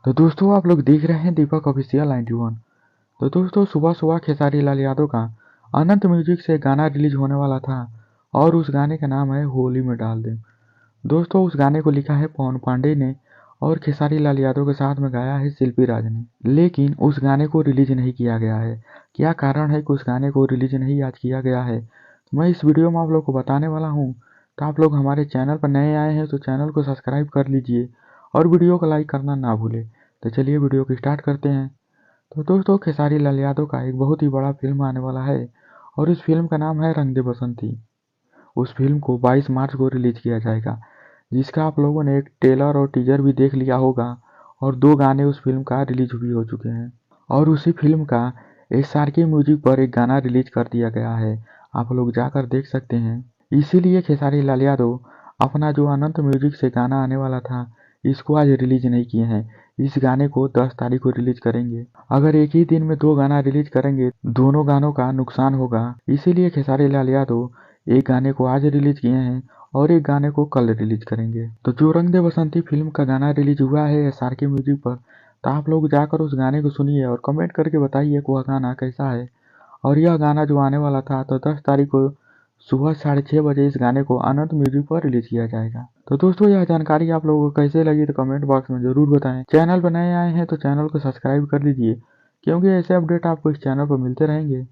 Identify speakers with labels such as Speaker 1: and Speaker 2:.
Speaker 1: तो दोस्तों आप लोग देख रहे हैं दीपक ऑफिशियल 91। तो दोस्तों सुबह सुबह खेसारी लाल यादव का अनंत म्यूजिक से गाना रिलीज होने वाला था और उस गाने का नाम है होली में डाल दे। दोस्तों उस गाने को लिखा है पवन पांडे ने और खेसारी लाल यादव के साथ में गाया है शिल्पी राज ने। लेकिन उस गाने को रिलीज नहीं किया गया है। क्या कारण है कि उस गाने को रिलीज नहीं आज किया गया है, तो मैं इस वीडियो में आप लोग को बताने वाला हूँ। तो आप लोग हमारे चैनल पर नए आए हैं तो चैनल को सब्सक्राइब कर लीजिए और वीडियो को लाइक करना ना भूलें। तो चलिए वीडियो को स्टार्ट करते हैं। तो दोस्तों खेसारी लाल यादव का एक बहुत ही बड़ा फिल्म आने वाला है और इस फिल्म का नाम है रंग दे बसंती। उस फिल्म को 22 मार्च को रिलीज किया जाएगा, जिसका आप लोगों ने एक ट्रेलर और टीजर भी देख लिया होगा और 2 गाने उस फिल्म का रिलीज भी हो चुके हैं। और उसी फिल्म का एसआरके म्यूजिक पर एक गाना रिलीज कर दिया गया है, आप लोग जाकर देख सकते हैं। इसीलिए खेसारी लाल यादव अपना जो अनंत म्यूजिक से गाना आने वाला था, इसको आज रिलीज नहीं किए हैं। इस गाने को 10 तारीख को रिलीज करेंगे। अगर एक ही दिन में 2 गाना रिलीज करेंगे, दोनों गानों का नुकसान होगा। इसीलिए खेसारी लाल यादव एक गाने को आज रिलीज किए हैं और एक गाने को कल रिलीज करेंगे। तो जो रंग दे बसंती फिल्म का गाना रिलीज हुआ है एसआरके म्यूजिक पर, तो आप लोग जाकर उस गाने को सुनिए और कमेंट करके बताइए कि वह गाना कैसा है। और यह गाना जो आने वाला था तो 10 तारीख को सुबह 6:30 बजे इस गाने को अनंत म्यूजिक पर रिलीज किया जाएगा। तो दोस्तों यह जानकारी आप लोगों को कैसे लगी तो कमेंट बॉक्स में जरूर बताएं। चैनल पर नए आए हैं तो चैनल को सब्सक्राइब कर लीजिए, क्योंकि ऐसे अपडेट आपको इस चैनल पर मिलते रहेंगे।